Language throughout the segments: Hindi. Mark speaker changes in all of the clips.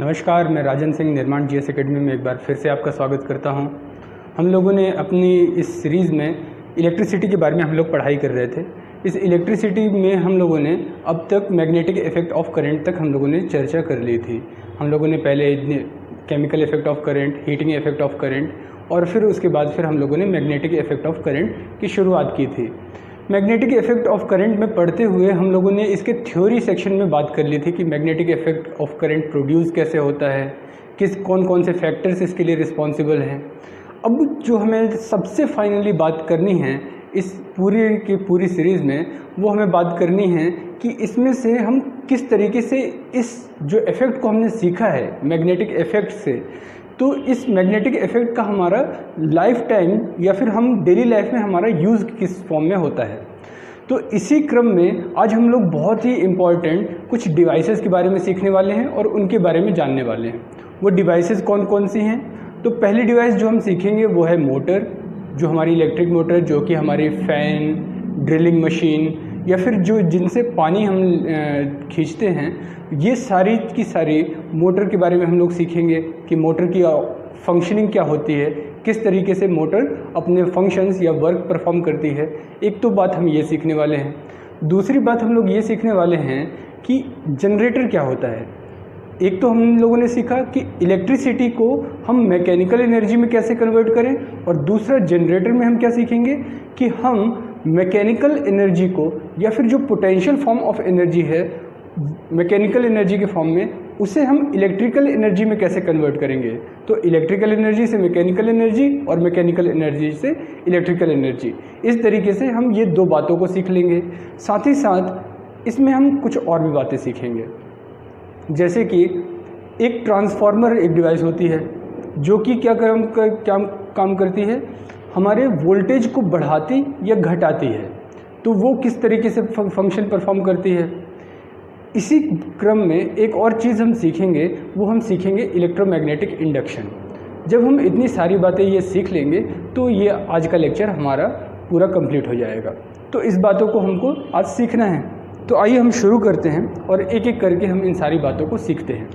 Speaker 1: नमस्कार, मैं राजन सिंह निर्माण जीएस एकेडमी में एक बार फिर से आपका स्वागत करता हूं। हम लोगों ने अपनी इस सीरीज़ में इलेक्ट्रिसिटी के बारे में हम लोग पढ़ाई कर रहे थे। इस इलेक्ट्रिसिटी में हम लोगों ने अब तक मैग्नेटिक इफ़ेक्ट ऑफ करंट तक हम लोगों ने चर्चा कर ली थी। हम लोगों ने पहले chemical effect of current, heating effect of current और फिर उसके बाद हम लोगों ने मैग्नेटिक इफ़ेक्ट ऑफ करंट की शुरुआत की थी। मैग्नेटिक इफ़ेक्ट ऑफ करंट में पढ़ते हुए हम लोगों ने इसके थ्योरी सेक्शन में बात कर ली थी कि magnetic effect of current produce कैसे होता है, कौन कौन से फैक्टर्स इसके लिए रिस्पॉन्सिबल हैं। अब जो हमें सबसे फाइनली बात करनी है इस पूरी सीरीज़ में, वो हमें बात करनी है कि इसमें से हम किस तरीके से इस जो इफ़ेक्ट को हमने सीखा है मैग्नेटिक इफ़ेक्ट से, तो इस मैग्नेटिक इफ़ेक्ट का हमारा लाइफ टाइम या फिर हम डेली लाइफ में हमारा यूज़ किस फॉर्म में होता है। तो इसी क्रम में आज हम लोग बहुत ही इम्पॉर्टेंट कुछ डिवाइसेस के बारे में सीखने वाले हैं और उनके बारे में जानने वाले हैं। वो डिवाइसेस कौन कौन सी हैं? तो पहली डिवाइस जो हम सीखेंगे वो है मोटर, जो हमारी इलेक्ट्रिक मोटर, जो कि हमारी फ़ैन, ड्रिलिंग मशीन या फिर जो जिनसे पानी हम खींचते हैं, ये सारी की सारी मोटर के बारे में हम लोग सीखेंगे कि मोटर की फंक्शनिंग क्या होती है, किस तरीके से मोटर अपने फंक्शंस या वर्क परफॉर्म करती है। एक तो बात हम ये सीखने वाले हैं। दूसरी बात हम लोग ये सीखने वाले हैं कि जनरेटर क्या होता है। एक तो हम लोगों ने सीखा कि इलेक्ट्रिसिटी को हम मैकेनिकल एनर्जी में कैसे कन्वर्ट करें, और दूसरा जनरेटर में हम क्या सीखेंगे कि हम मैकेनिकल एनर्जी को या फिर जो पोटेंशियल फॉर्म ऑफ एनर्जी है मैकेनिकल एनर्जी के फॉर्म में, उसे हम इलेक्ट्रिकल एनर्जी में कैसे कन्वर्ट करेंगे। तो इलेक्ट्रिकल एनर्जी से मैकेनिकल एनर्जी और मैकेनिकल एनर्जी से इलेक्ट्रिकल एनर्जी, इस तरीके से हम ये दो बातों को सीख लेंगे। साथ ही साथ इसमें हम कुछ और भी बातें सीखेंगे, जैसे कि एक ट्रांसफार्मर एक डिवाइस होती है जो कि क्या काम करती है, हमारे वोल्टेज को बढ़ाती या घटाती है। तो वो किस तरीके से फंक्शन परफॉर्म करती है। इसी क्रम में एक और चीज़ हम सीखेंगे, वो हम सीखेंगे इलेक्ट्रोमैग्नेटिक इंडक्शन। जब हम इतनी सारी बातें ये सीख लेंगे तो ये आज का लेक्चर हमारा पूरा कंप्लीट हो जाएगा। तो इस बातों को हमको आज सीखना है। तो आइए हम शुरू करते हैं और एक एक करके हम इन सारी बातों को सीखते हैं।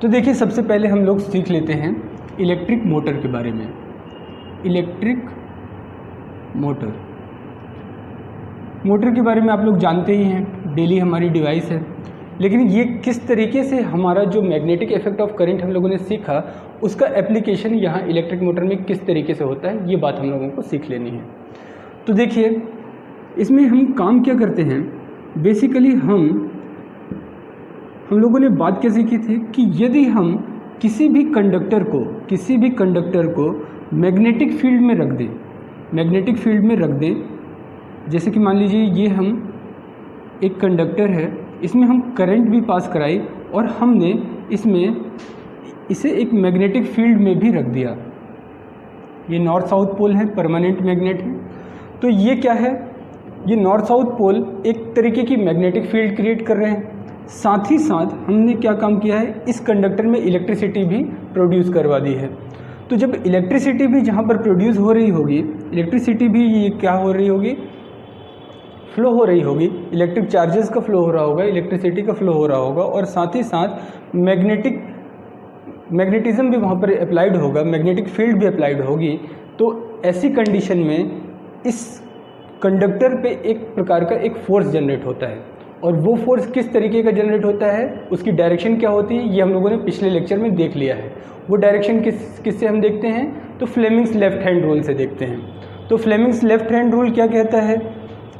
Speaker 1: तो देखिए, सबसे पहले हम लोग सीख लेते हैं इलेक्ट्रिक मोटर के बारे में। इलेक्ट्रिक मोटर के बारे में आप लोग जानते ही हैं, डेली हमारी डिवाइस है। लेकिन ये किस तरीके से हमारा जो मैग्नेटिक इफ़ेक्ट ऑफ करंट हम लोगों ने सीखा, उसका एप्लीकेशन यहाँ इलेक्ट्रिक मोटर में किस तरीके से होता है, ये बात हम लोगों को सीख लेनी है। तो देखिए, इसमें हम काम क्या करते हैं। बेसिकली हम लोगों ने बात क्या सीखी थी कि यदि हम किसी भी कंडक्टर को मैग्नेटिक फील्ड में रख दें, जैसे कि मान लीजिए ये हम एक कंडक्टर है, इसमें हम करंट भी पास कराई और हमने इसे एक मैग्नेटिक फील्ड में भी रख दिया। ये नॉर्थ साउथ पोल है, परमानेंट मैग्नेट है। तो ये क्या है, ये नॉर्थ साउथ पोल एक तरीके की मैग्नेटिक फील्ड क्रिएट कर रहे हैं। साथ ही साथ हमने क्या काम किया है, इस कंडक्टर में इलेक्ट्रिसिटी भी प्रोड्यूस करवा दी है। तो जब इलेक्ट्रिसिटी भी जहाँ पर प्रोड्यूस हो रही होगी, इलेक्ट्रिसिटी भी ये क्या हो रही होगी, फ्लो हो रही होगी, इलेक्ट्रिक चार्जेस का फ्लो हो रहा होगा, इलेक्ट्रिसिटी का फ्लो हो रहा होगा, और साथ ही साथ मैग्नेटिज्म भी वहाँ पर अप्लाइड होगा, मैग्नेटिक फील्ड भी अप्लाइड होगी। तो ऐसी कंडीशन में इस कंडक्टर पे एक प्रकार का एक फोर्स जनरेट होता है, और वो फोर्स किस तरीके का जनरेट होता है, उसकी डायरेक्शन क्या होती है, ये हम लोगों ने पिछले लेक्चर में देख लिया है। वो डायरेक्शन किससे हम देखते हैं, तो फ्लेमिंग्स लेफ्ट हैंड रूल से देखते हैं। तो फ्लेमिंग्स लेफ्ट हैंड रूल क्या कहता है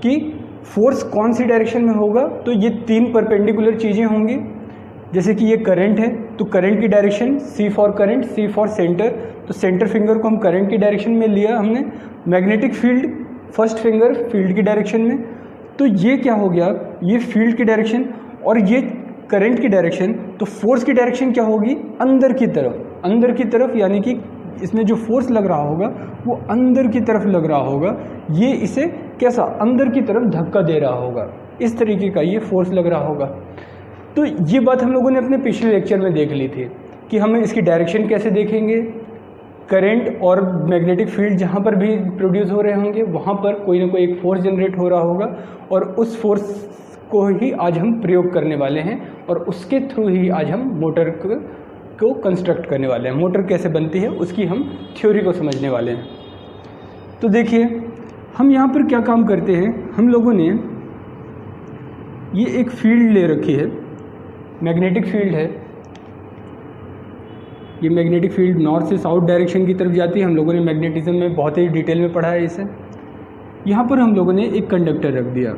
Speaker 1: कि फोर्स कौन सी डायरेक्शन में होगा, तो ये तीन परपेंडिकुलर चीज़ें होंगी। जैसे कि ये करंट है, तो करंट की direction C for current, C for centre, तो सेंटर फिंगर को हम करंट की डायरेक्शन में लिया हमने। Magnetic field, first finger field की डायरेक्शन में। तो ये क्या हो गया, ये फील्ड की डायरेक्शन और ये करंट की डायरेक्शन। तो फोर्स की डायरेक्शन क्या होगी, अंदर की तरफ, यानी कि इसमें जो फोर्स लग रहा होगा वो अंदर की तरफ लग रहा होगा। ये इसे कैसा, अंदर की तरफ धक्का दे रहा होगा, इस तरीके का ये फोर्स लग रहा होगा। तो ये बात हम लोगों ने अपने पिछले लेक्चर में देख ली थी कि हमें इसकी डायरेक्शन कैसे देखेंगे। करंट और मैग्नेटिक फील्ड जहाँ पर भी प्रोड्यूस हो रहे होंगे, वहाँ पर कोई ना कोई एक फोर्स जनरेट हो रहा होगा, और उस फोर्स को ही आज हम प्रयोग करने वाले हैं और उसके थ्रू ही आज हम मोटर को कंस्ट्रक्ट करने वाले हैं। मोटर कैसे बनती है उसकी हम थ्योरी को समझने वाले हैं। तो देखिए हम यहाँ पर क्या काम करते हैं, हम लोगों ने ये एक फील्ड ले रखी है, मैग्नेटिक फील्ड है। ये मैग्नेटिक फील्ड नॉर्थ से साउथ डायरेक्शन की तरफ जाती है। हम लोगों ने मैग्नेटिज्म में बहुत ही डिटेल में पढ़ा है इसे। यहाँ पर हम लोगों ने एक कंडक्टर रख दिया।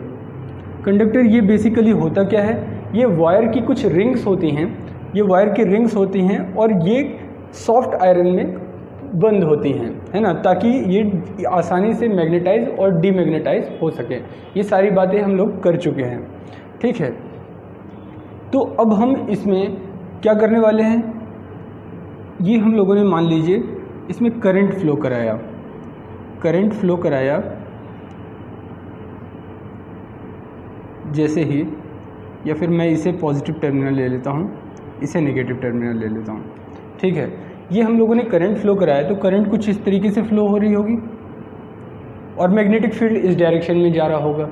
Speaker 1: कंडक्टर ये बेसिकली होता क्या है, ये वायर की कुछ रिंग्स होती हैं, ये वायर की रिंग्स होती हैं और ये सॉफ्ट आयरन में बंद होती हैं, है ना, ताकि ये आसानी से मैग्नेटाइज और डीमैग्नेटाइज हो सके। ये सारी बातें हम लोग कर चुके हैं, ठीक है। तो अब हम इसमें क्या करने वाले हैं, ये हम लोगों ने मान लीजिए इसमें करंट फ्लो कराया, करंट फ्लो कराया जैसे ही, या फिर मैं इसे पॉजिटिव टर्मिनल ले लेता हूँ, इसे नेगेटिव टर्मिनल ले लेता हूँ, ठीक है। ये हम लोगों ने करंट फ्लो कराया, तो करंट कुछ इस तरीके से फ्लो हो रही होगी और मैग्नेटिक फील्ड इस डायरेक्शन में जा रहा होगा।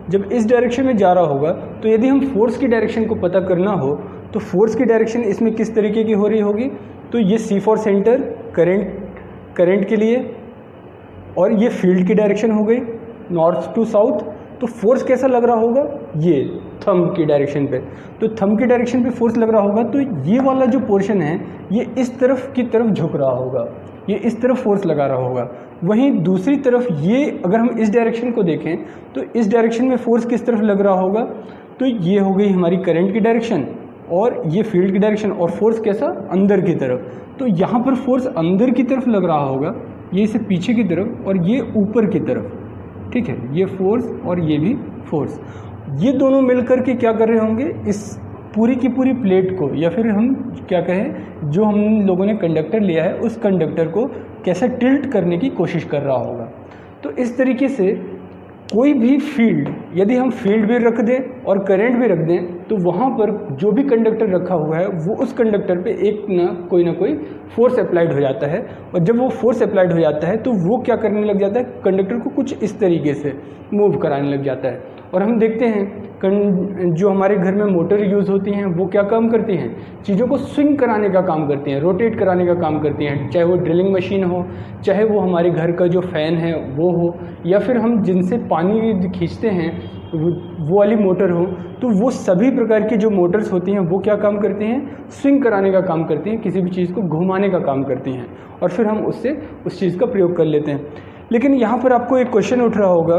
Speaker 1: जब इस डायरेक्शन में जा रहा होगा तो यदि हम फोर्स की डायरेक्शन को पता करना हो तो फोर्स की डायरेक्शन इसमें किस तरीके की हो रही होगी, तो ये C फॉर सेंटर करंट के लिए, और ये फील्ड की डायरेक्शन हो गई नॉर्थ टू साउथ। तो फोर्स कैसा लग रहा होगा, ये थंब की डायरेक्शन पे, तो थंब की डायरेक्शन पे फोर्स लग रहा होगा, तो ये वाला जो पोर्शन है ये इस तरफ की तरफ झुक रहा होगा, ये इस तरफ फोर्स लगा रहा होगा। वहीं दूसरी तरफ ये अगर हम इस डायरेक्शन को देखें तो इस डायरेक्शन में फोर्स किस तरफ लग रहा होगा, तो ये हो गई हमारी करंट की डायरेक्शन और ये फील्ड की डायरेक्शन, और फोर्स कैसा, अंदर की तरफ। तो यहाँ पर फोर्स अंदर की तरफ लग रहा होगा, ये इसे पीछे की तरफ और ये ऊपर की तरफ, ठीक है। ये फोर्स और ये भी फोर्स, ये दोनों मिलकर के क्या कर रहे होंगे, इस पूरी की पूरी प्लेट को, या फिर हम क्या कहें, जो हम लोगों ने कंडक्टर लिया है उस कंडक्टर को कैसे टिल्ट करने की कोशिश कर रहा होगा। तो इस तरीके से कोई भी फील्ड, यदि हम फील्ड भी रख दें और करंट भी रख दें, तो वहाँ पर जो भी कंडक्टर रखा हुआ है वो उस कंडक्टर पे एक ना कोई फोर्स अप्लाइड हो जाता है, और जब वो फोर्स अप्लाइड हो जाता है तो वो क्या करने लग जाता है, कंडक्टर को कुछ इस तरीके से मूव कराने लग जाता है। और हम देखते हैं जो हमारे घर में मोटर यूज़ होती हैं वो क्या काम करती हैं, चीज़ों को स्विंग कराने का काम करती हैं, रोटेट कराने का काम करती हैं, चाहे वो ड्रिलिंग मशीन हो, चाहे वो हमारे घर का जो फ़ैन है वो हो, या फिर हम जिनसे पानी खींचते हैं वो वाली मोटर हो। तो वो सभी प्रकार की जो मोटर्स होती हैं वो क्या काम करती हैं, स्विंग कराने का काम करती हैं, किसी भी चीज़ को घुमाने का काम करती हैं, और फिर हम उससे उस चीज़ का प्रयोग कर लेते हैं। लेकिन यहाँ पर आपको एक क्वेश्चन उठ रहा होगा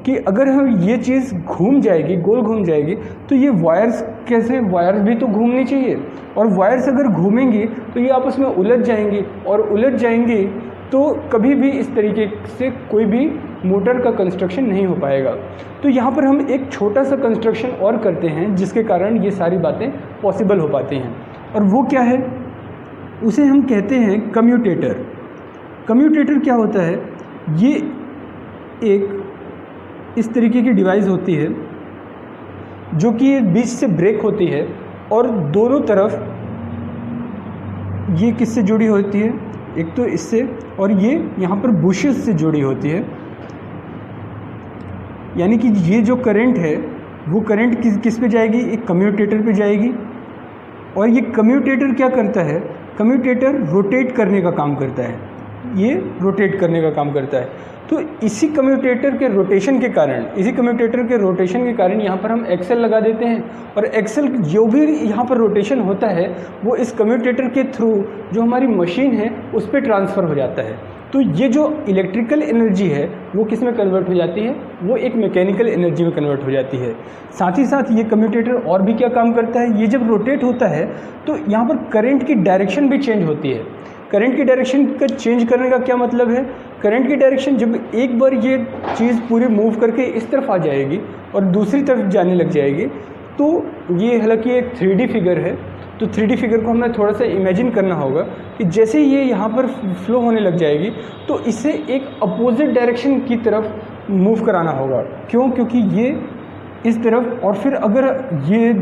Speaker 1: कि अगर हम ये चीज़ घूम जाएगी, गोल घूम जाएगी, तो ये वायर्स कैसे, वायर्स भी तो घूमनी चाहिए, और वायर्स अगर घूमेंगी तो ये आपस में उलझ जाएंगी, और उलझ जाएंगी तो कभी भी इस तरीके से कोई भी मोटर का कंस्ट्रक्शन नहीं हो पाएगा। तो यहाँ पर हम एक छोटा सा कंस्ट्रक्शन और करते हैं जिसके कारण ये सारी बातें पॉसिबल हो पाती हैं, और वो क्या है, उसे हम कहते हैं कम्यूटेटर। कम्यूटेटर क्या होता है, ये एक इस तरीके की डिवाइस होती है जो कि बीच से ब्रेक होती है, और दोनों तरफ ये किससे जुड़ी होती है, एक तो इससे, और ये यहाँ पर बुशेस से जुड़ी होती है। यानी कि ये जो करंट है वो करंट किस पे जाएगी, एक कम्यूटेटर पे जाएगी, और ये कम्यूटेटर क्या करता है, कम्यूटेटर रोटेट करने का काम करता है, ये रोटेट करने का काम करता है। तो इसी कम्यूटेटर के रोटेशन के कारण, यहाँ पर हम एक्सेल लगा देते हैं, और एक्सेल जो भी यहाँ पर रोटेशन होता है वो इस कम्यूटेटर के थ्रू जो हमारी मशीन है उस पर ट्रांसफ़र हो जाता है। तो ये जो इलेक्ट्रिकल एनर्जी है वो किस में कन्वर्ट हो जाती है, वो एक मैकेनिकल एनर्जी में कन्वर्ट हो जाती है। साथ ही साथ ये कम्यूटेटर और भी क्या काम करता है, ये जब रोटेट होता है तो यहाँ पर करंट की डायरेक्शन भी चेंज होती है। करंट की डायरेक्शन का चेंज करने का क्या मतलब है, करंट की डायरेक्शन जब एक बार ये चीज़ पूरी मूव करके इस तरफ आ जाएगी और दूसरी तरफ जाने लग जाएगी, तो ये हालांकि एक 3D फिगर है, तो 3D फिगर को हमें थोड़ा सा इमेजिन करना होगा कि जैसे ये यहाँ पर फ्लो होने लग जाएगी तो इसे एक अपोजिट डायरेक्शन की तरफ मूव कराना होगा। क्यों, क्योंकि ये इस तरफ, और फिर अगर ये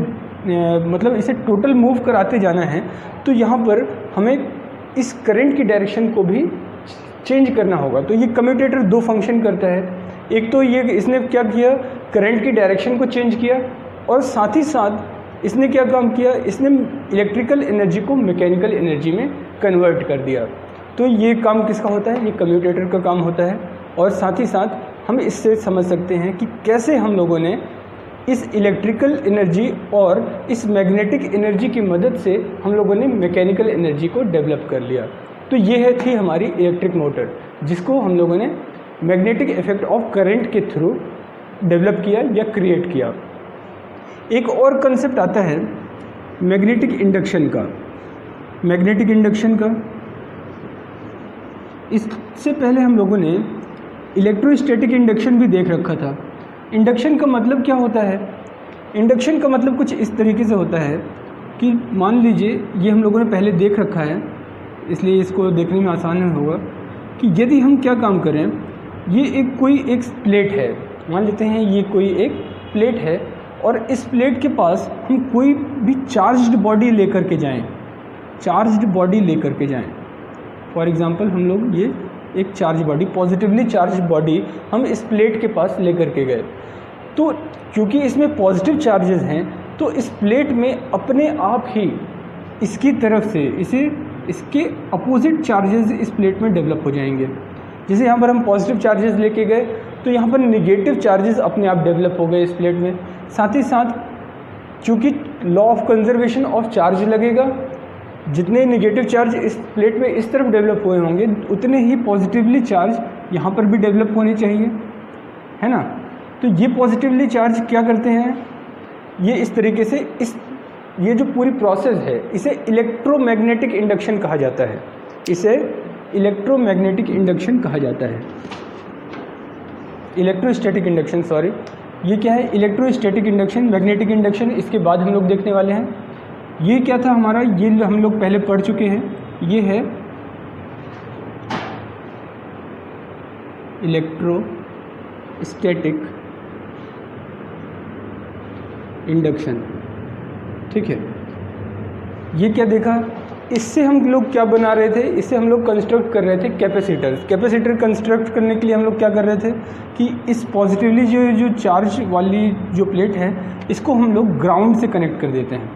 Speaker 1: मतलब इसे टोटल मूव कराते जाना है तो यहाँ पर हमें इस करंट की डायरेक्शन को भी चेंज करना होगा। तो ये कम्यूटेटर दो फंक्शन करता है, एक तो ये इसने क्या किया, करंट की डायरेक्शन को चेंज किया, और साथ ही साथ इसने क्या काम किया, इसने इलेक्ट्रिकल एनर्जी को मैकेनिकल एनर्जी में कन्वर्ट कर दिया। तो ये काम किसका होता है, ये कम्यूटेटर का काम होता है। और साथ ही साथ हम इससे समझ सकते हैं कि कैसे हम लोगों ने इस इलेक्ट्रिकल एनर्जी और इस मैग्नेटिक एनर्जी की मदद से हम लोगों ने मैकेनिकल एनर्जी को डेवलप कर लिया। तो ये थी हमारी इलेक्ट्रिक मोटर, जिसको हम लोगों ने मैग्नेटिक इफेक्ट ऑफ करंट के थ्रू डेवलप किया या क्रिएट किया। एक और कंसेप्ट आता है मैग्नेटिक इंडक्शन का। मैग्नेटिक इंडक्शन का इससे पहले हम लोगों ने इलेक्ट्रोस्टैटिक इंडक्शन भी देख रखा था। इंडक्शन का मतलब क्या होता है, इंडक्शन का मतलब कुछ इस तरीके से होता है कि मान लीजिए ये हम लोगों ने पहले देख रखा है, इसलिए इसको देखने में आसान नहीं होगा कि यदि हम क्या काम करें, ये कोई एक प्लेट है, मान लेते हैं ये कोई एक प्लेट है और इस प्लेट के पास हम कोई भी चार्ज्ड बॉडी लेकर के जाएं, चार्ज्ड बॉडी लेकर के जाएं। फॉर एग्जांपल हम लोग ये एक charge body, positively charge body हम इस प्लेट के पास लेकर के गए, तो क्योंकि इसमें पॉजिटिव चार्जेस हैं तो इस प्लेट में अपने आप ही इसकी तरफ से इसके अपोजिट चार्जेस इस प्लेट में डेवलप हो जाएंगे। जैसे यहाँ पर हम पॉजिटिव चार्जेस लेके गए तो यहाँ पर नेगेटिव चार्जेस अपने आप डेवलप हो गए इस प्लेट में। साथ ही साथ चूँकि law of conservation of charge लगेगा, जितने नेगेटिव चार्ज इस प्लेट में इस तरफ डेवलप हुए होंगे उतने ही पॉजिटिवली चार्ज यहाँ पर भी डेवलप होने चाहिए, है ना। तो ये पॉजिटिवली चार्ज क्या करते हैं, ये इस तरीके से ये जो पूरी प्रोसेस है इसे इलेक्ट्रोमैग्नेटिक इंडक्शन कहा जाता है, इसे इलेक्ट्रोमैग्नेटिक इंडक्शन कहा जाता है। इलेक्ट्रोस्टैटिक इंडक्शन, सॉरी, ये क्या है, इलेक्ट्रोस्टैटिक इंडक्शन, मैग्नेटिक इंडक्शन इसके बाद हम लोग देखने वाले हैं। ये क्या था हमारा, ये हम लोग पहले पढ़ चुके हैं, ये है इलेक्ट्रोस्टैटिक इंडक्शन, ठीक है। ये क्या देखा, इससे हम लोग क्या बना रहे थे, इससे हम लोग कंस्ट्रक्ट कर रहे थे कैपेसिटर्स। कैपेसिटर कंस्ट्रक्ट करने के लिए हम लोग क्या कर रहे थे कि इस पॉजिटिवली जो चार्ज वाली जो प्लेट है इसको हम लोग ग्राउंड से कनेक्ट कर देते हैं,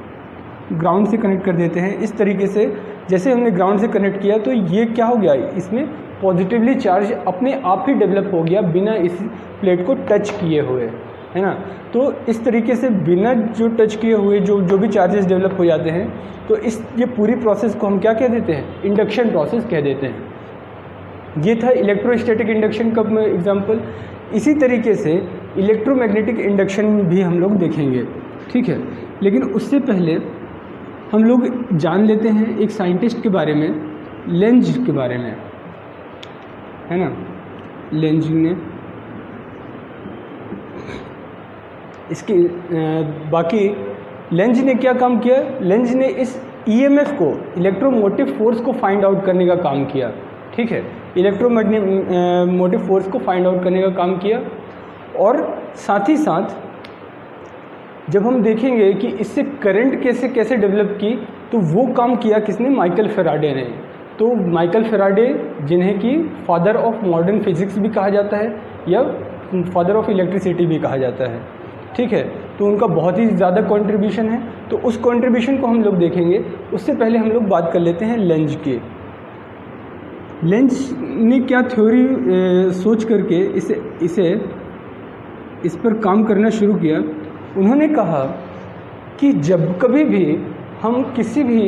Speaker 1: ग्राउंड से कनेक्ट कर देते हैं। इस तरीके से जैसे हमने ग्राउंड से कनेक्ट किया तो ये क्या हो गया, इसमें पॉजिटिवली चार्ज अपने आप ही डेवलप हो गया बिना इस प्लेट को टच किए हुए, है ना। तो इस तरीके से बिना जो टच किए हुए जो भी चार्जेस डेवलप हो जाते हैं, तो ये पूरी प्रोसेस को हम क्या कह देते हैं, इंडक्शन प्रोसेस कह देते हैं। ये था इलेक्ट्रोस्टैटिक इंडक्शन का एग्जांपल। इसी तरीके से इलेक्ट्रोमैग्नेटिक इंडक्शन भी हम लोग देखेंगे, ठीक है। लेकिन उससे पहले हम लोग जान लेते हैं एक साइंटिस्ट के बारे में, लेंज के बारे में, है ना। लेंज ने इसकी बाकी लेंज ने क्या काम किया, लेंज ने इस ईएमएफ को, इलेक्ट्रोमोटिव फोर्स को फाइंड आउट करने का काम किया, ठीक है। इलेक्ट्रोमोटिव फोर्स को फाइंड आउट करने का काम किया। और साथ ही साथ जब हम देखेंगे कि इससे करंट कैसे कैसे डेवलप की, तो वो काम किया किसने, माइकल फैराडे ने। तो माइकल फैराडे, जिन्हें कि फादर ऑफ मॉडर्न फिजिक्स भी कहा जाता है या फादर ऑफ इलेक्ट्रिसिटी भी कहा जाता है, ठीक है। तो उनका बहुत ही ज़्यादा कंट्रीब्यूशन है, तो उस कंट्रीब्यूशन को हम लोग देखेंगे। उससे पहले हम लोग बात कर लेते हैं लेंज की। लेंज ने क्या थ्योरी सोच करके इस पर काम करना शुरू किया। उन्होंने कहा कि जब कभी भी हम किसी भी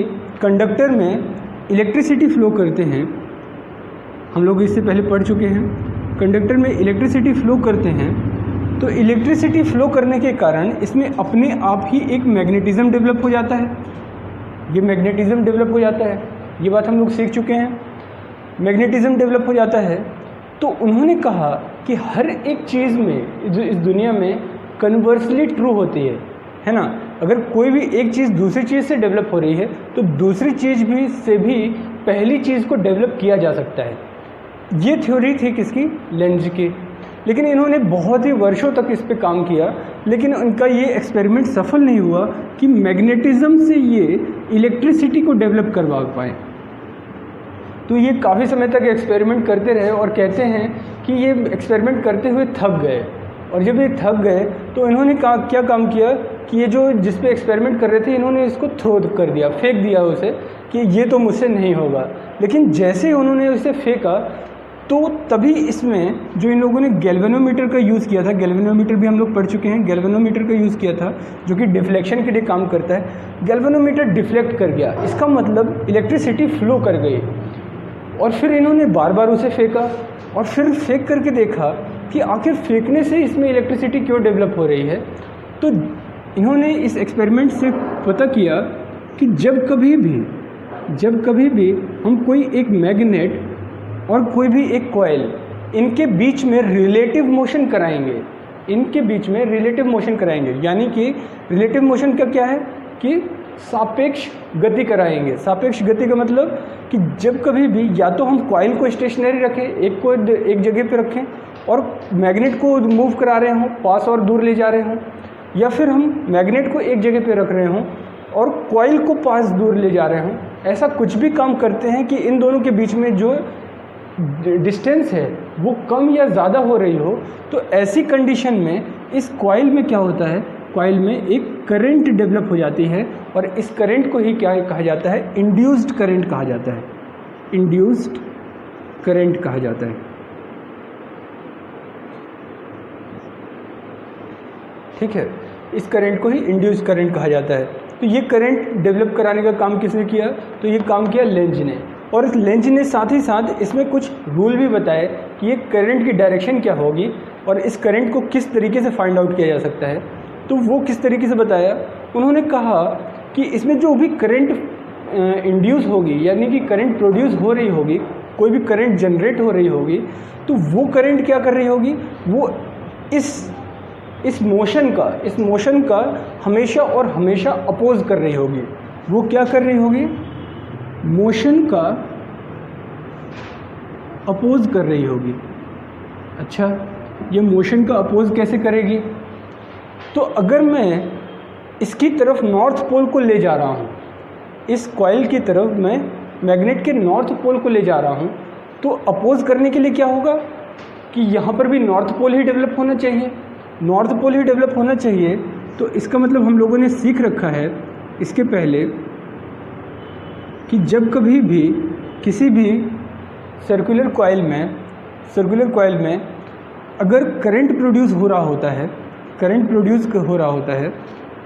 Speaker 1: कंडक्टर में इलेक्ट्रिसिटी फ्लो करते हैं, हम लोग इससे पहले पढ़ चुके हैं, कंडक्टर में इलेक्ट्रिसिटी फ्लो करते हैं, तो इलेक्ट्रिसिटी फ्लो करने के कारण इसमें अपने आप ही एक मैग्नेटिज्म डेवलप हो जाता है। ये मैग्नेटिज्म डेवलप हो जाता है, ये बात हम लोग सीख चुके हैं। मैग्नेटिज्म डेवलप हो जाता है, तो उन्होंने कहा कि हर एक चीज़ में जो इस दुनिया में कन्वर्सली ट्रू होती है ना। अगर कोई भी एक चीज़ दूसरी चीज़ से डेवलप हो रही है तो दूसरी चीज़ से भी पहली चीज़ को डेवलप किया जा सकता है। ये थ्योरी थी किसकी, लेंज की। लेकिन इन्होंने बहुत ही वर्षों तक इस पे काम किया, लेकिन उनका ये एक्सपेरिमेंट सफल नहीं हुआ कि मैग्नेटिज्म से ये इलेक्ट्रिसिटी को डेवलप करवा पाए। तो ये काफ़ी समय तक एक्सपेरिमेंट करते रहे और कहते हैं कि ये एक्सपेरिमेंट करते हुए थक गए, और जब ये थक गए तो इन्होंने क्या काम किया कि ये जो जिस पे एक्सपेरिमेंट कर रहे थे इन्होंने इसको थ्रो कर दिया, फेंक दिया उसे कि ये तो मुझसे नहीं होगा। लेकिन जैसे ही उन्होंने उसे फेंका तो तभी इसमें जो इन लोगों ने गैल्वेनोमीटर का यूज़ किया था, गैल्वेनोमीटर भी हम लोग पढ़ चुके हैं, गैल्वेनोमीटर का यूज़ किया था जो कि डिफ्लेक्शन के लिए काम करता है। गैल्वेनोमीटर डिफ्लेक्ट कर गया, इसका मतलब इलेक्ट्रिसिटी फ्लो कर गई। और फिर इन्होंने बार बार उसे फेंका और फिर फेंक करके देखा कि आखिर फेंकने से इसमें इलेक्ट्रिसिटी क्यों डेवलप हो रही है। तो इन्होंने इस एक्सपेरिमेंट से पता किया कि जब कभी भी हम कोई एक मैग्नेट और कोई भी एक कॉइल, इनके बीच में रिलेटिव मोशन कराएंगे, यानी कि रिलेटिव मोशन का क्या है कि सापेक्ष गति कराएंगे। सापेक्ष गति का मतलब कि जब कभी भी या तो हम कॉइल को स्टेशनरी रखें, एक जगह पे रखें और मैग्नेट को मूव करा रहे हों, पास और दूर ले जा रहे हों, या फिर हम मैग्नेट को एक जगह पे रख रहे हों और कॉइल को पास दूर ले जा रहे हों। ऐसा कुछ भी काम करते हैं कि इन दोनों के बीच में जो डिस्टेंस है वो कम या ज़्यादा हो रही हो, तो ऐसी कंडीशन में इस कॉइल में क्या होता है, कॉइल में एक करंट डेवलप हो जाती है और इस करंट को ही क्या कहा जाता है, इंड्यूस्ड करंट कहा जाता है। इंड्यूस्ड करंट कहा जाता है। ठीक है, इस करंट को ही इंड्यूस्ड करंट कहा जाता है। तो ये करंट डेवलप कराने का काम किसने किया, तो ये काम किया लेंज ने। और इस लेंज ने साथ ही साथ इसमें कुछ रूल भी बताए कि ये करंट की डायरेक्शन क्या होगी और इस करंट को किस तरीके से फाइंड आउट किया जा सकता है। तो वो किस तरीके से बताया, उन्होंने कहा कि इसमें जो भी करंट इंड्यूस होगी, यानी कि करंट प्रोड्यूस हो रही होगी, कोई भी करंट जनरेट हो रही होगी, तो वो करंट क्या कर रही होगी, वो इस मोशन का हमेशा और हमेशा अपोज कर रही होगी। वो क्या कर रही होगी, मोशन का अपोज कर रही होगी। अच्छा, ये मोशन का अपोज कैसे करेगी, तो अगर मैं इसकी तरफ नॉर्थ पोल को ले जा रहा हूँ, इस कॉइल की तरफ मैं मैग्नेट के नॉर्थ पोल को ले जा रहा हूँ, तो अपोज करने के लिए क्या होगा कि यहाँ पर भी नॉर्थ पोल ही डेवलप होना चाहिए, तो इसका मतलब हम लोगों ने सीख रखा है इसके पहले कि जब कभी भी किसी भी सर्कुलर कॉइल में अगर करंट प्रोड्यूस हो रहा होता है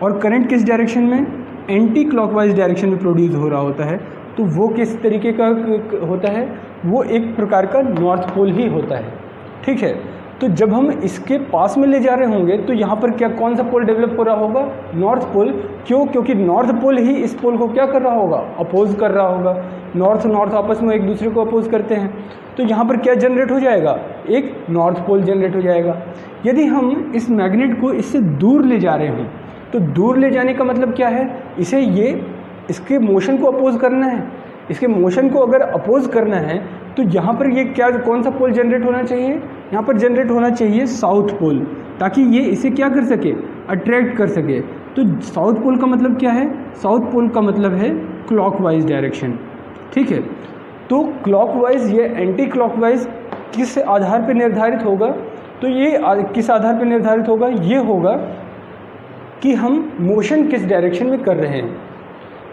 Speaker 1: और करंट किस डायरेक्शन में, एंटी क्लॉकवाइज डायरेक्शन में प्रोड्यूस हो रहा होता है, तो वो किस तरीके का होता है, वो एक प्रकार का नॉर्थ पोल ही होता है। ठीक है, तो जब हम इसके पास में ले जा रहे होंगे तो यहाँ पर कौन सा पोल डेवलप हो रहा होगा, नॉर्थ पोल। क्यों, क्योंकि नॉर्थ पोल ही इस पोल को क्या कर रहा होगा, अपोज कर रहा होगा। नॉर्थ आपस में एक दूसरे को अपोज करते हैं, तो यहाँ पर क्या जनरेट हो जाएगा, एक नॉर्थ पोल जनरेट हो जाएगा। यदि हम इस मैग्नेट को इससे दूर ले जा रहे हों, तो दूर ले जाने का मतलब क्या है, इसके मोशन को अपोज करना है। इसके मोशन को अगर अपोज करना है तो यहाँ पर ये कौन सा पोल जनरेट होना चाहिए, यहाँ पर जनरेट होना चाहिए साउथ पोल, ताकि ये इसे क्या कर सके, अट्रैक्ट कर सके। तो साउथ पोल का मतलब क्या है, साउथ पोल का मतलब है क्लॉकवाइज डायरेक्शन। ठीक है, तो क्लॉकवाइज या एंटी क्लॉकवाइज किस आधार पर निर्धारित होगा, तो ये किस आधार पर निर्धारित होगा, ये होगा कि हम मोशन किस डायरेक्शन में कर रहे हैं।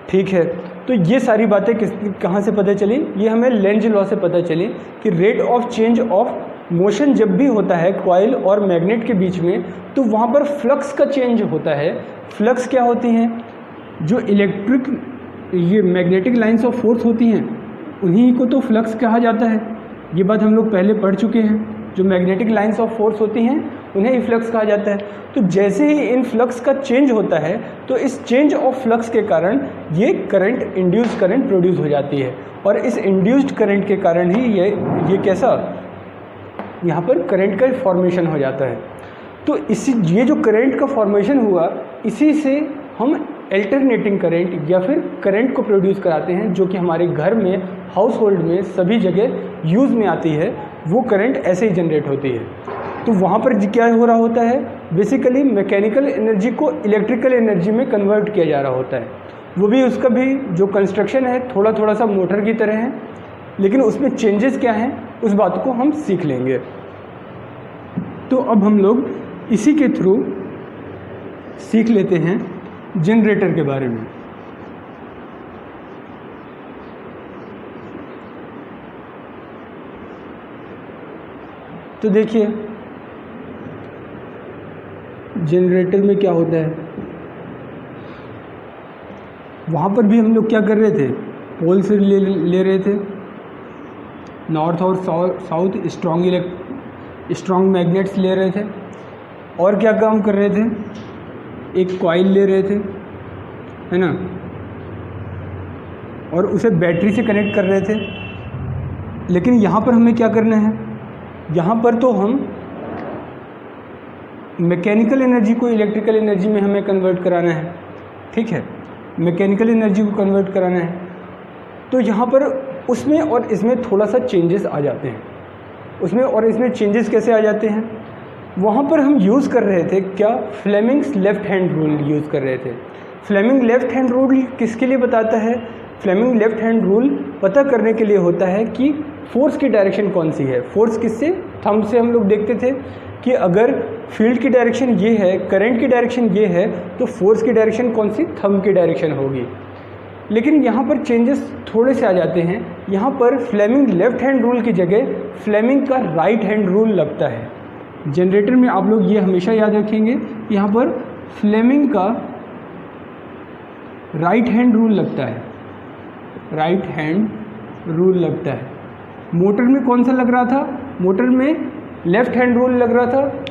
Speaker 1: ठीक है, तो ये सारी बातें कहाँ से पता चली, ये हमें लेंज लॉ से पता चली कि rate of change of motion जब भी होता है कॉइल और मैग्नेट के बीच में, तो वहाँ पर फ्लक्स का चेंज होता है। फ्लक्स क्या होती हैं, जो ये मैग्नेटिक लाइंस ऑफ फोर्स होती हैं, उन्हीं को तो फ्लक्स कहा जाता है। ये बात हम लोग पहले पढ़ चुके हैं। जो मैग्नेटिक लाइंस ऑफ फोर्स होती हैं उन्हें ही फ्लक्स कहा जाता है। तो जैसे ही इन फ्लक्स का चेंज होता है, तो इस चेंज ऑफ फ्लक्स के कारण ये करंट, इंड्यूस्ड करंट प्रोड्यूस हो जाती है, और इस इंड्यूस्ड करंट के कारण ही ये कैसा, यहाँ पर करंट का फॉर्मेशन हो जाता है। तो ये जो करंट का फॉर्मेशन हुआ, इसी से हम अल्टरनेटिंग करंट या फिर करंट को प्रोड्यूस कराते हैं, जो कि हमारे घर में, हाउस होल्ड में, सभी जगह यूज़ में आती है। वो करंट ऐसे ही जनरेट होती है। तो वहाँ पर क्या हो रहा होता है, बेसिकली मैकेनिकल एनर्जी को इलेक्ट्रिकल एनर्जी में कन्वर्ट किया जा रहा होता है। वो भी उसका भी जो कंस्ट्रक्शन है थोड़ा सा मोटर की तरह है, लेकिन उसमें चेंजेस क्या हैं उस बात को हम सीख लेंगे। तो अब हम लोग इसी के थ्रू सीख लेते हैं जनरेटर के बारे में। तो देखिए जनरेटर में क्या होता है, वहाँ पर भी हम लोग क्या कर रहे थे, पोल से ले रहे थे, नॉर्थ और साउथ स्ट्रॉन्ग मैग्नेट्स ले रहे थे, और क्या काम कर रहे थे, एक कॉइल ले रहे थे, है ना, और उसे बैटरी से कनेक्ट कर रहे थे। लेकिन यहाँ पर हमें क्या करना है, यहाँ पर तो हम मैकेनिकल एनर्जी को इलेक्ट्रिकल एनर्जी में हमें कन्वर्ट कराना है, ठीक है, मैकेनिकल एनर्जी को कन्वर्ट कराना है। तो यहाँ पर उसमें और इसमें थोड़ा सा चेंजेस आ जाते हैं। उसमें और इसमें चेंजेस कैसे आ जाते हैं, वहाँ पर हम यूज़ कर रहे थे क्या, Fleming's left hand rule use कर रहे थे। फ्लेमिंग लेफ्ट हैंड रूल किसके लिए बताता है, फ्लेमिंग लेफ्ट हैंड रूल पता करने के लिए होता है कि फोर्स की डायरेक्शन कौन सी है। फोर्स किससे, थंब से हम लोग देखते थे कि अगर फील्ड की डायरेक्शन ये है, करंट की डायरेक्शन ये है, तो फोर्स की डायरेक्शन कौन सी, थंब की डायरेक्शन होगी। लेकिन यहाँ पर चेंजेस थोड़े से आ जाते हैं। यहाँ पर फ्लेमिंग लेफ्ट हैंड रूल की जगह फ्लेमिंग का राइट हैंड रूल लगता है। जनरेटर में आप लोग ये हमेशा याद रखेंगे, यहाँ पर फ्लेमिंग का राइट हैंड रूल लगता है, राइट हैंड रूल लगता है। मोटर में कौन सा लग रहा था, मोटर में लेफ्ट हैंड रूल लग रहा था,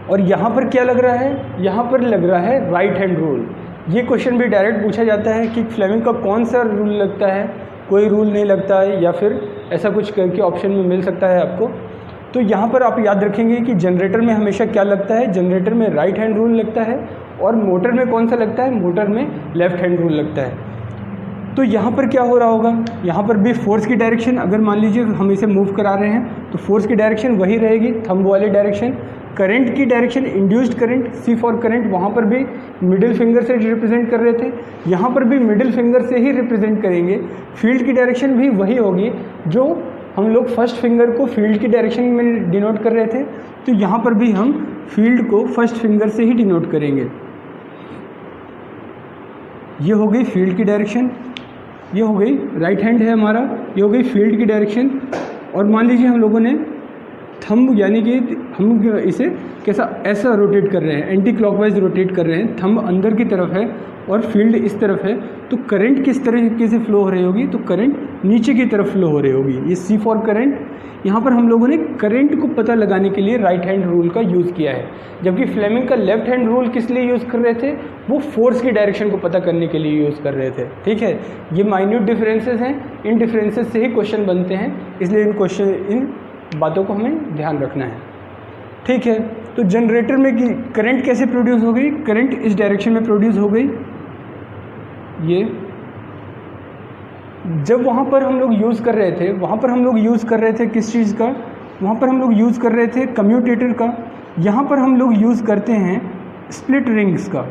Speaker 1: और यहाँ पर क्या लग रहा है, यहाँ पर लग रहा है राइट हैंड रूल। ये क्वेश्चन भी डायरेक्ट पूछा जाता है कि फ्लेमिंग का कौन सा रूल लगता है, कोई रूल नहीं लगता है, या फिर ऐसा कुछ करके ऑप्शन में मिल सकता है आपको। तो यहाँ पर आप याद रखेंगे कि जनरेटर में हमेशा क्या लगता है, जनरेटर में राइट हैंड रूल लगता है, और मोटर में कौन सा लगता है, मोटर में लेफ्ट हैंड रूल लगता है। तो यहाँ पर क्या हो रहा होगा, यहाँ पर भी फोर्स की डायरेक्शन, अगर मान लीजिए हम इसे मूव करा रहे हैं तो फोर्स की डायरेक्शन वही रहेगी, थंब वाली डायरेक्शन। करंट की direction, induced current, see for current, वहाँ पर भी मिडिल फिंगर से रिप्रेजेंट कर रहे थे, यहाँ पर भी मिडिल फिंगर से ही रिप्रेजेंट करेंगे। फील्ड की डायरेक्शन भी वही होगी, जो हम लोग फर्स्ट फिंगर को फील्ड की डायरेक्शन में डिनोट कर रहे थे, तो यहाँ पर भी हम फील्ड को फर्स्ट फिंगर से ही डिनोट करेंगे। ये हो गई फील्ड की डायरेक्शन, ये हो गई राइट हैंड है हमारा, ये हो गई फील्ड की डायरेक्शन। और मान लीजिए हम लोगों ने थंब, यानी कि हम इसे कैसा, ऐसा रोटेट कर रहे हैं, एंटी क्लॉकवाइज रोटेट कर रहे हैं, थंब अंदर की तरफ है और फील्ड इस तरफ है, तो करंट किस तरीके से फ्लो हो रही होगी, तो करंट नीचे की तरफ फ्लो हो रही होगी। ये सी फॉर करंट। यहाँ पर हम लोगों ने करंट को पता लगाने के लिए राइट हैंड रूल का यूज़ किया है, जबकि फ्लेमिंग का लेफ्ट हैंड रूल किस लिए यूज़ कर रहे थे, वो फोर्स की डायरेक्शन को पता करने के लिए यूज़ कर रहे थे, ठीक है। ये माइन्यूट डिफरेंसेस हैं, इन डिफरेंसेस से ही क्वेश्चन बनते हैं, इसलिए इन बातों को हमें ध्यान रखना है, ठीक है। तो जनरेटर में कि करंट कैसे प्रोड्यूस हो गई, करंट इस डायरेक्शन में प्रोड्यूस हो गई। ये जब वहाँ पर हम लोग यूज़ कर रहे थे, वहाँ पर हम लोग यूज़ कर रहे थे किस चीज़ का, वहाँ पर हम लोग यूज़ कर रहे थे कम्यूटेटर का। यहाँ पर हम लोग यूज़ करते हैं स्प्लिट रिंग्स का,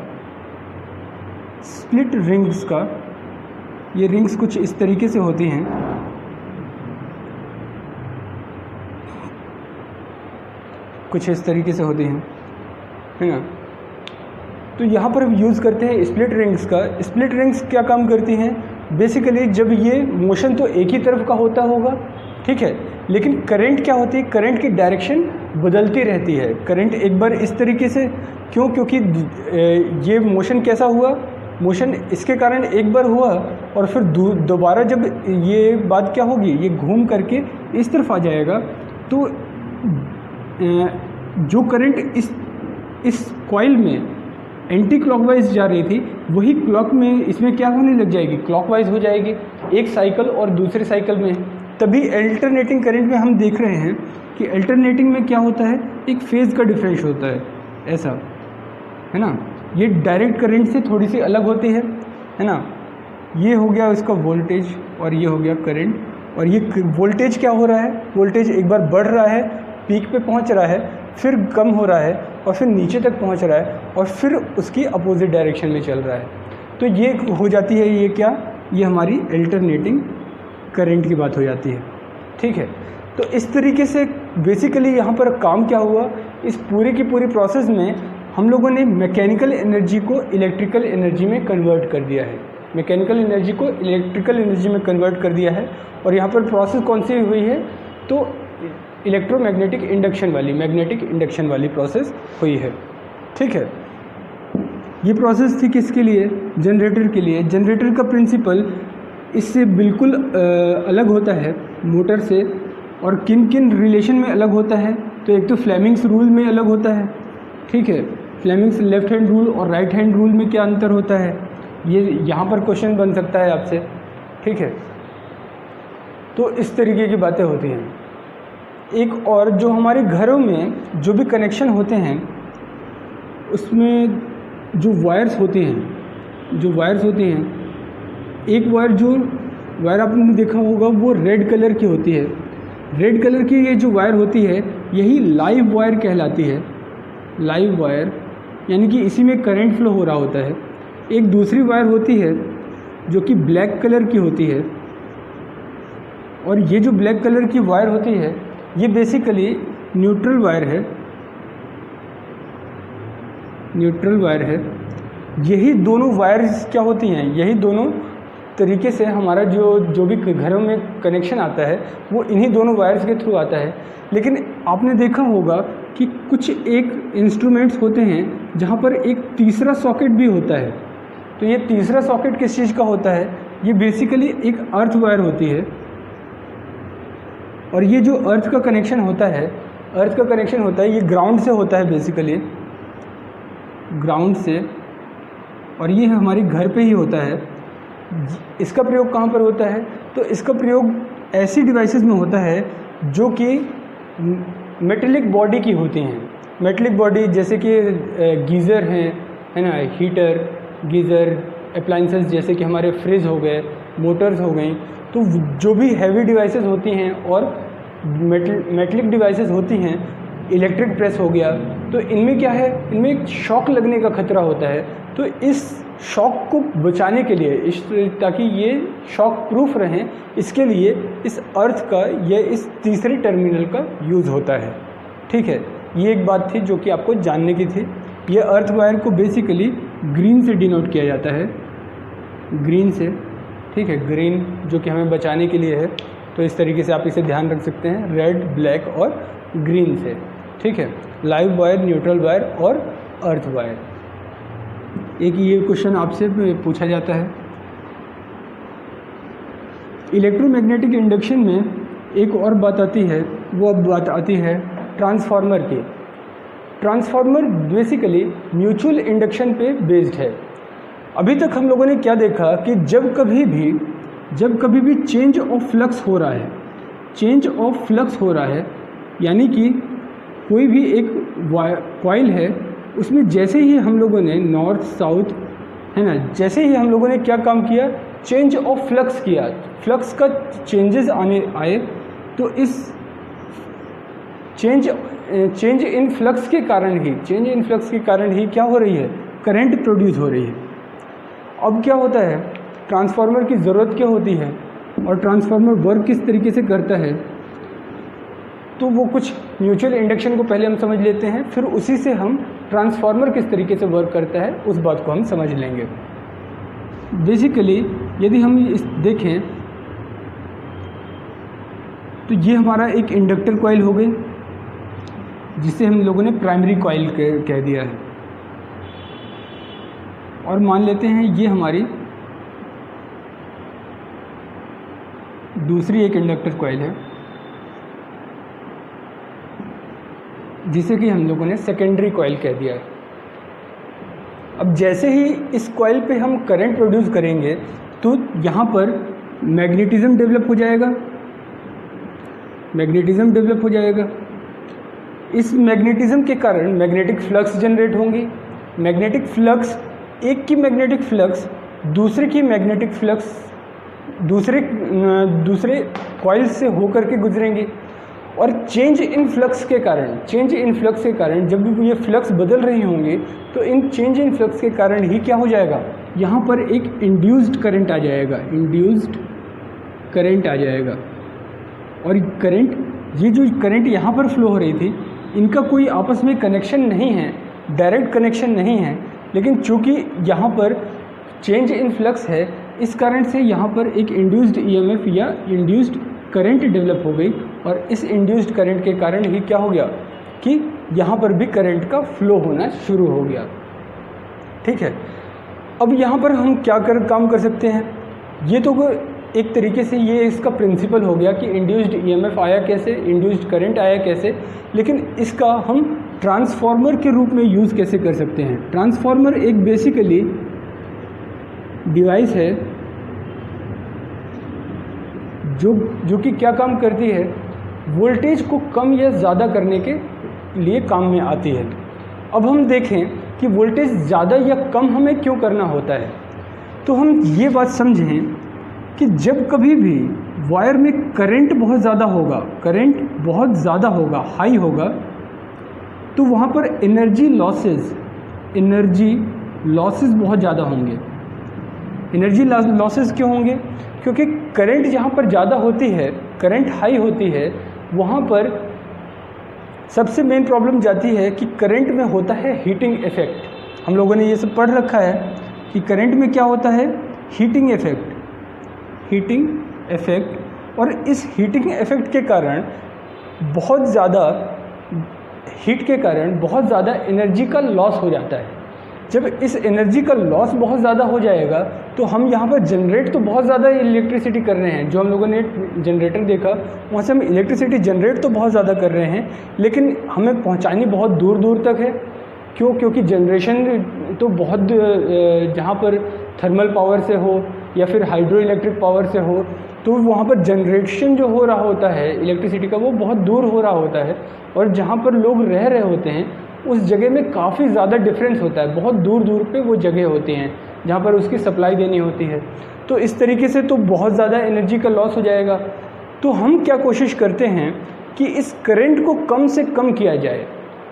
Speaker 1: स्प्लिट रिंग्स का। ये रिंग्स कुछ इस तरीके से होती हैं, कुछ इस तरीके से होती हैं, है ना। तो यहाँ पर हम यूज़ करते हैं स्प्लिट रिंग्स का। स्प्लिट रिंग्स क्या काम करती हैं, बेसिकली जब ये मोशन तो एक ही तरफ का होता होगा, ठीक है, लेकिन करंट क्या होती है, करंट की डायरेक्शन बदलती रहती है। करंट एक बार इस तरीके से, क्यों, क्योंकि ये मोशन कैसा हुआ, मोशन इसके कारण एक बार हुआ, और फिर दोबारा जब ये बात क्या होगी, ये घूम करके इस तरफ आ जाएगा, तो जो करंट इस कॉइल में एंटी क्लॉकवाइज जा रही थी, वही क्लॉक में इसमें क्या होने लग जाएगी, क्लॉकवाइज हो जाएगी, एक साइकिल और दूसरे साइकिल में। तभी अल्टरनेटिंग करंट में हम देख रहे हैं कि अल्टरनेटिंग में क्या होता है, एक फेज़ का डिफरेंस होता है, ऐसा, है ना। ये डायरेक्ट करंट से थोड़ी सी अलग होती है ना। ये हो गया इसका वोल्टेज और ये हो गया करंट। और ये वोल्टेज क्या हो रहा है, वोल्टेज एक बार बढ़ रहा है, पीक पे पहुंच रहा है, फिर कम हो रहा है, और फिर नीचे तक पहुंच रहा है, और फिर उसकी अपोजिट डायरेक्शन में चल रहा है। तो ये हो जाती है, ये क्या, ये हमारी अल्टरनेटिंग करंट की बात हो जाती है, ठीक है। तो इस तरीके से बेसिकली यहाँ पर काम क्या हुआ, इस पूरी की पूरी प्रोसेस में हम लोगों ने मैकेनिकल एनर्जी को इलेक्ट्रिकल एनर्जी में कन्वर्ट कर दिया है, मैकेनिकल एनर्जी को इलेक्ट्रिकल एनर्जी में कन्वर्ट कर दिया है। और यहाँ पर प्रोसेस कौन सी हुई है, तो इलेक्ट्रोमैग्नेटिक इंडक्शन वाली, मैग्नेटिक इंडक्शन वाली प्रोसेस हुई है। ठीक है, ये प्रोसेस थी किसके लिए, जनरेटर के लिए। जनरेटर का प्रिंसिपल इससे बिल्कुल अलग होता है मोटर से, और किन किन रिलेशन में अलग होता है, तो एक तो फ्लेमिंग्स रूल में अलग होता है। ठीक है, फ्लेमिंग्स लेफ्ट हैंड रूल और राइट हैंड रूल में क्या अंतर होता है, ये यहाँ पर क्वेश्चन बन सकता है आपसे। ठीक है, तो इस तरीके की बातें होती हैं। एक और, जो हमारे घरों में जो भी कनेक्शन होते हैं उसमें जो वायर्स होते हैं, एक वायर आपने देखा होगा वो रेड कलर की होती है। रेड कलर की ये जो वायर होती है यही लाइव वायर कहलाती है। लाइव वायर यानी कि इसी में करंट फ्लो हो रहा होता है। एक दूसरी वायर होती है जो कि ब्लैक कलर की होती है, और ये जो ब्लैक कलर की वायर होती है ये बेसिकली न्यूट्रल वायर है। यही दोनों वायर्स क्या होती हैं, यही दोनों तरीके से हमारा जो भी घरों में कनेक्शन आता है वो इन्हीं दोनों वायर्स के थ्रू आता है। लेकिन आपने देखा होगा कि कुछ एक इंस्ट्रूमेंट्स होते हैं जहाँ पर एक तीसरा सॉकेट भी होता है। तो ये तीसरा सॉकेट किस चीज़ का होता है, ये बेसिकली एक अर्थ वायर होती है। और ये जो अर्थ का कनेक्शन होता है ये ग्राउंड से होता है, बेसिकली ग्राउंड से, और ये हमारे घर पे ही होता है। इसका प्रयोग कहाँ पर होता है, तो इसका प्रयोग ऐसी डिवाइसेस में होता है जो कि मेटेलिक बॉडी की होती हैं। मेटेलिक बॉडी जैसे कि गीज़र हैं, है ना, हीटर, गीज़र, अप्लाइंसेस जैसे कि हमारे फ्रिज हो गए, मोटर्स हो गई। तो जो भी हैवी डिवाइसेस होती हैं और मेटेलिक डिवाइसेस होती हैं, इलेक्ट्रिक प्रेस हो गया, तो इनमें क्या है, इनमें एक शॉक लगने का खतरा होता है। तो इस शॉक को बचाने के लिए, ताकि ये शॉक प्रूफ रहें, इसके लिए इस अर्थ का या इस तीसरे टर्मिनल का यूज़ होता है। ठीक है, ये एक बात थी जो कि आपको जानने की थी। ये अर्थ वायर को बेसिकली ग्रीन से डिनोट किया जाता है, ग्रीन से। ठीक है, ग्रीन जो कि हमें बचाने के लिए है, तो इस तरीके से आप इसे ध्यान रख सकते हैं, रेड, ब्लैक और ग्रीन से। ठीक है, लाइव वायर, न्यूट्रल वायर और अर्थ वायर। एक ये क्वेश्चन आपसे पूछा जाता है। इलेक्ट्रोमैग्नेटिक इंडक्शन में एक और बात आती है, वो अब बात आती है ट्रांसफार्मर की। ट्रांसफार्मर बेसिकली म्यूचुअल इंडक्शन पे बेस्ड है। अभी तक हम लोगों ने क्या देखा कि जब कभी भी चेंज ऑफ फ्लक्स हो रहा है, यानी कि कोई भी एक कॉइल है, उसमें जैसे ही हम लोगों ने नॉर्थ साउथ, है ना, जैसे ही हम लोगों ने क्या काम किया, चेंज ऑफ फ्लक्स किया, फ्लक्स का चेंजेस आए, तो इस चेंज इन फ्लक्स के कारण ही क्या हो रही है, करंट प्रोड्यूस हो रही है। अब क्या होता है, ट्रांसफार्मर की ज़रूरत क्या होती है और ट्रांसफार्मर वर्क किस तरीके से करता है, तो वो कुछ म्यूचुअल इंडक्शन को पहले हम समझ लेते हैं, फिर उसी से हम ट्रांसफार्मर किस तरीके से वर्क करता है उस बात को हम समझ लेंगे। बेसिकली यदि हम देखें तो ये हमारा एक इंडक्टर कॉइल हो गई, जिसे हम लोगों ने प्राइमरी कॉइल कह दिया है। और मान लेते हैं ये हमारी दूसरी एक इंडक्टर कॉइल है, जिसे कि हम लोगों ने सेकेंडरी कॉइल कह दिया है। अब जैसे ही इस कॉइल पे हम करंट प्रोड्यूस करेंगे तो यहाँ पर मैग्नेटिज्म डेवलप हो जाएगा। इस मैग्नेटिज्म के कारण मैग्नेटिक फ्लक्स जनरेट होंगी। मैग्नेटिक फ्लक्स, एक की मैग्नेटिक फ्लक्स दूसरे की मैग्नेटिक फ्लक्स दूसरे कॉइल से होकर के गुजरेंगे, और चेंज इन फ्लक्स के कारण जब भी ये फ्लक्स बदल रहे होंगे तो इन चेंज इन फ्लक्स के कारण ही क्या हो जाएगा, यहाँ पर एक इंड्यूस्ड करंट आ जाएगा। और ये जो करंट यहाँ पर फ्लो हो रही थी, इनका कोई आपस में कनेक्शन नहीं है, डायरेक्ट कनेक्शन नहीं है, लेकिन चूँकि यहाँ पर चेंज इन फ्लक्स है, इस कारण से यहाँ पर एक इंड्यूस्ड ईएमएफ या इंड्यूस्ड करंट डेवलप हो गई, और इस इंड्यूस्ड करंट के कारण ही क्या हो गया कि यहाँ पर भी करंट का फ्लो होना शुरू हो गया। ठीक है, अब यहाँ पर हम क्या काम कर सकते हैं, ये तो एक तरीके से ये इसका प्रिंसिपल हो गया कि इंड्यूस्ड ईएमएफ आया कैसे, इंड्यूस्ड करंट आया कैसे, लेकिन इसका हम ट्रांसफार्मर के रूप में यूज़ कैसे कर सकते हैं। ट्रांसफार्मर एक बेसिकली डिवाइस है जो कि क्या काम करती है, वोल्टेज को कम या ज़्यादा करने के लिए काम में आती है। अब हम देखें कि वोल्टेज ज़्यादा या कम हमें क्यों करना होता है, तो हम ये बात समझें कि जब कभी भी वायर में करंट बहुत ज़्यादा होगा, करंट बहुत ज़्यादा होगा, हाई होगा, तो वहाँ पर एनर्जी लॉसेस बहुत ज़्यादा होंगे। एनर्जी लॉसेस क्यों होंगे, क्योंकि करंट जहाँ पर ज़्यादा होती है, करंट हाई होती है, वहाँ पर सबसे मेन प्रॉब्लम जाती है कि करंट में होता है हीटिंग इफ़ेक्ट। हम लोगों ने ये सब पढ़ रखा है कि करंट में क्या होता है, हीटिंग इफ़ेक्ट, और इस हीटिंग इफ़ेक्ट के कारण बहुत ज़्यादा हीट के कारण बहुत ज़्यादा एनर्जी का लॉस हो जाता है। जब इस एनर्जी का लॉस बहुत ज़्यादा हो जाएगा तो हम यहाँ पर जनरेट तो बहुत ज़्यादा इलेक्ट्रिसिटी कर रहे हैं, जो हम लोगों ने जनरेटर देखा वहाँ से हम इलेक्ट्रिसिटी जनरेट तो बहुत ज़्यादा कर रहे हैं, लेकिन हमें पहुँचानी बहुत दूर दूर तक है। क्यों, क्योंकि जनरेशन तो बहुत जहाँ पर थर्मल पावर से हो या फिर हाइड्रो इलेक्ट्रिक पावर से हो, तो वहाँ पर जनरेशन जो हो रहा होता है इलेक्ट्रिसिटी का वो बहुत दूर हो रहा होता है, और जहाँ पर लोग रह रहे होते हैं उस जगह में काफ़ी ज़्यादा डिफरेंस होता है, बहुत दूर दूर पे वो जगह होती हैं जहाँ पर उसकी सप्लाई देनी होती है। तो इस तरीके से तो बहुत ज़्यादा एनर्जी का लॉस हो जाएगा। तो हम क्या कोशिश करते हैं कि इस करंट को कम से कम किया जाए,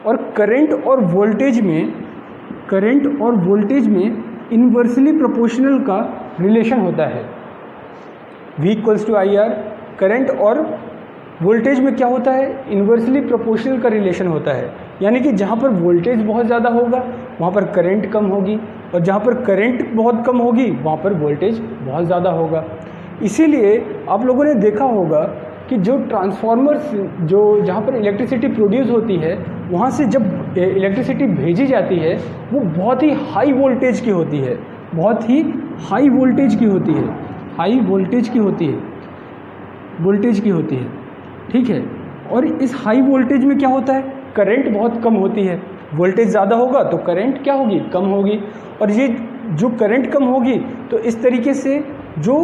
Speaker 1: और करंट और वोल्टेज में इन्वर्सली प्रोपोर्शनल का रिलेशन होता है। V = IR, करंट और वोल्टेज में क्या होता है, इन्वर्सली प्रोपोर्शनल का रिलेशन होता है। यानी कि जहाँ पर वोल्टेज बहुत ज़्यादा होगा वहाँ पर करंट कम होगी, और जहाँ पर करंट बहुत कम होगी वहाँ पर वोल्टेज बहुत ज़्यादा होगा। इसीलिए आप लोगों ने देखा होगा कि जो ट्रांसफार्मर्स जहाँ पर इलेक्ट्रिसिटी प्रोड्यूस होती है वहाँ से जब इलेक्ट्रिसिटी भेजी जाती है वो बहुत ही हाई वोल्टेज की होती है, बहुत ही हाई वोल्टेज की होती है, हाई वोल्टेज की होती है। ठीक है, और इस हाई वोल्टेज में क्या होता है, करंट बहुत कम होती है। वोल्टेज ज़्यादा होगा तो करंट क्या होगी, कम होगी, और ये जो करंट कम होगी तो इस तरीके से जो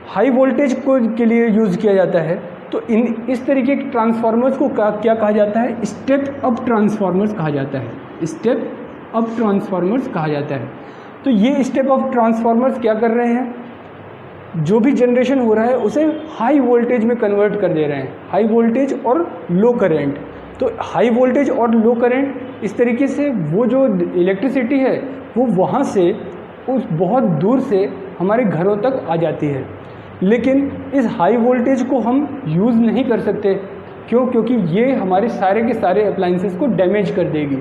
Speaker 1: हाई वोल्टेज के लिए यूज़ किया जाता है, तो इस तरीके के ट्रांसफार्मर्स को क्या कहा जाता है, स्टेप अप ट्रांसफार्मर्स कहा जाता है, स्टेप अप ट्रांसफार्मर्स कहा जाता है। तो ये स्टेप अप ट्रांसफार्मर्स क्या कर रहे हैं, जो भी जनरेशन हो रहा है उसे हाई वोल्टेज में कन्वर्ट कर दे रहे हैं, हाई वोल्टेज और लो करंट। तो हाई वोल्टेज और लो करंट इस तरीके से वो जो इलेक्ट्रिसिटी है वो वहाँ से उस बहुत दूर से हमारे घरों तक आ जाती है। लेकिन इस हाई वोल्टेज को हम यूज़ नहीं कर सकते, क्यों, क्योंकि ये हमारे सारे के सारे अप्लाइंसेस को डैमेज कर देगी।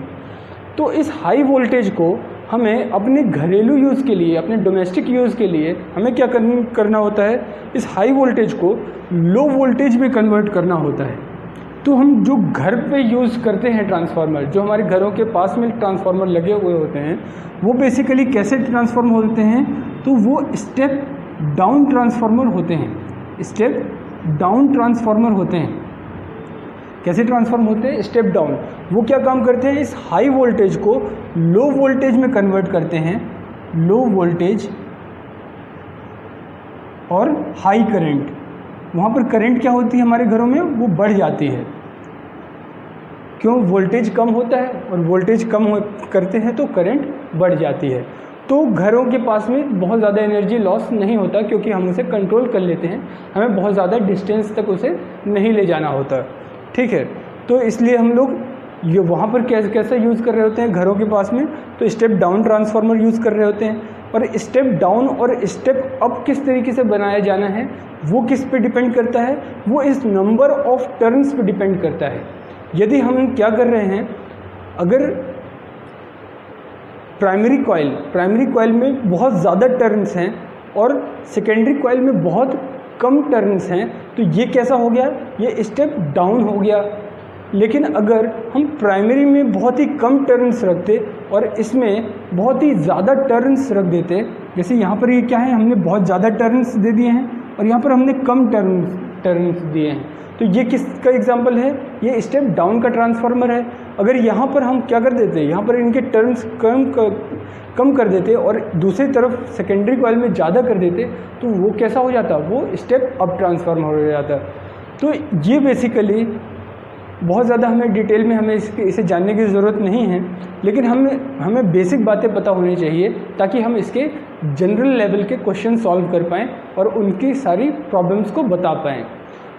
Speaker 1: तो इस हाई वोल्टेज को हमें अपने घरेलू यूज़ के लिए, अपने डोमेस्टिक यूज़ के लिए हमें क्या करना होता है, इस हाई वोल्टेज को लो वोल्टेज में कन्वर्ट करना होता है। तो हम जो घर पे यूज़ करते हैं ट्रांसफार्मर, जो हमारे घरों के पास में ट्रांसफार्मर लगे हुए होते हैं, वो बेसिकली कैसे ट्रांसफार्म होते हैं, तो वो स्टेप डाउन ट्रांसफार्मर होते हैं, स्टेप डाउन ट्रांसफार्मर होते हैं। कैसे ट्रांसफॉर्म होते हैं, स्टेप डाउन। वो क्या काम करते हैं, इस हाई वोल्टेज को लो वोल्टेज में कन्वर्ट करते हैं, लो वोल्टेज और हाई करंट। वहाँ पर करंट क्या होती है हमारे घरों में, वो बढ़ जाती है। क्यों, वोल्टेज कम होता है और वोल्टेज कम करते हैं तो करंट बढ़ जाती है। तो घरों के पास में बहुत ज़्यादा एनर्जी लॉस नहीं होता, क्योंकि हम उसे कंट्रोल कर लेते हैं, हमें बहुत ज़्यादा डिस्टेंस तक उसे नहीं ले जाना होता। ठीक है, तो इसलिए हम लोग ये वहाँ पर कैसे यूज़ कर रहे होते हैं घरों के पास में, तो स्टेप डाउन ट्रांसफार्मर यूज़ कर रहे होते हैं। और स्टेप डाउन और स्टेप अप किस तरीके से बनाया जाना है वो किस पे डिपेंड करता है, वो इस नंबर ऑफ टर्न्स पे डिपेंड करता है। यदि हम क्या कर रहे हैं, अगर प्राइमरी कॉइल में बहुत ज़्यादा टर्न्स हैं और सेकेंडरी कॉइल में बहुत कम टर्न्स हैं, तो ये कैसा हो गया, ये स्टेप डाउन हो गया। लेकिन अगर हम प्राइमरी में बहुत ही कम टर्न्स रखते और इसमें बहुत ही ज़्यादा टर्न्स रख देते, जैसे यहाँ पर ये क्या है, हमने बहुत ज़्यादा टर्न्स दे दिए हैं और यहाँ पर हमने कम टर्न्स दिए हैं, तो ये किसका एग्जांपल है, ये स्टेप डाउन का ट्रांसफार्मर है। अगर यहाँ पर हम क्या कर देते, यहाँ पर इनके टर्न्स कम कर देते और दूसरी तरफ सेकेंडरी कॉइल में ज़्यादा कर देते, तो वो कैसा हो जाता, वो स्टेप अप ट्रांसफार्मर हो जाता। तो ये बेसिकली बहुत ज़्यादा हमें डिटेल में हमें इसे जानने की ज़रूरत नहीं है, लेकिन हमें बेसिक बातें पता होनी चाहिए ताकि हम इसके जनरल लेवल के क्वेश्चन सॉल्व कर पाएँ और उनकी सारी प्रॉब्लम्स को बता पाएँ।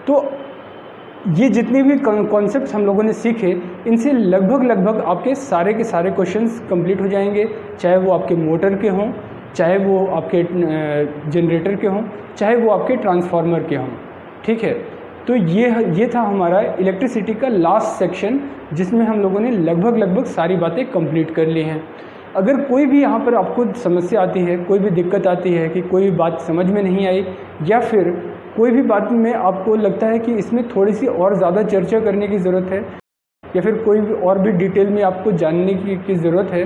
Speaker 1: तो ये जितने भी कॉन्सेप्ट्स हम लोगों ने सीखे, इनसे लगभग आपके सारे के सारे क्वेश्चंस कंप्लीट हो जाएंगे, चाहे वो आपके मोटर के हों, चाहे वो आपके जनरेटर के हों, चाहे वो आपके ट्रांसफार्मर के हों। ठीक है, तो ये था हमारा इलेक्ट्रिसिटी का लास्ट सेक्शन, जिसमें हम लोगों ने लगभग सारी बातें कंप्लीट कर ली हैं। अगर कोई भी यहाँ पर आपको समस्या आती है, कोई भी दिक्कत आती है कि कोई बात समझ में नहीं आई, या फिर कोई भी बात में आपको लगता है कि इसमें थोड़ी सी और ज़्यादा चर्चा करने की ज़रूरत है, या फिर कोई भी और भी डिटेल में आपको जानने की ज़रूरत है,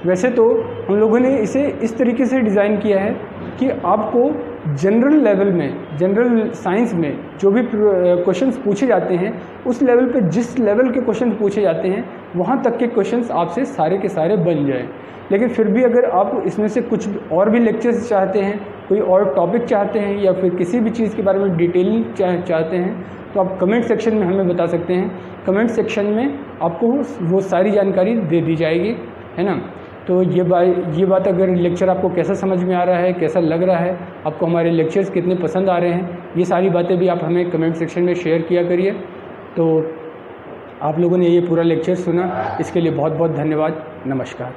Speaker 1: वैसे तो हम लोगों ने इसे इस तरीके से डिज़ाइन किया है कि आपको जनरल लेवल में, जनरल साइंस में जो भी क्वेश्चंस पूछे जाते हैं, उस लेवल पे जिस लेवल के क्वेश्चन पूछे जाते हैं, वहाँ तक के क्वेश्चंस आपसे सारे के सारे बन जाएं। लेकिन फिर भी अगर आप इसमें से कुछ और भी लेक्चर्स चाहते हैं, कोई और टॉपिक चाहते हैं, या फिर किसी भी चीज़ के बारे में डिटेलिंग चाहते हैं, तो आप कमेंट सेक्शन में हमें बता सकते हैं। कमेंट सेक्शन में आपको वो सारी जानकारी दे दी जाएगी, है ना। तो ये बात अगर लेक्चर आपको कैसा समझ में आ रहा है, कैसा लग रहा है, आपको हमारे लेक्चर्स कितने पसंद आ रहे हैं, ये सारी बातें भी आप हमें कमेंट सेक्शन में शेयर किया करिए। तो आप लोगों ने ये पूरा लेक्चर सुना, इसके लिए बहुत बहुत धन्यवाद। नमस्कार।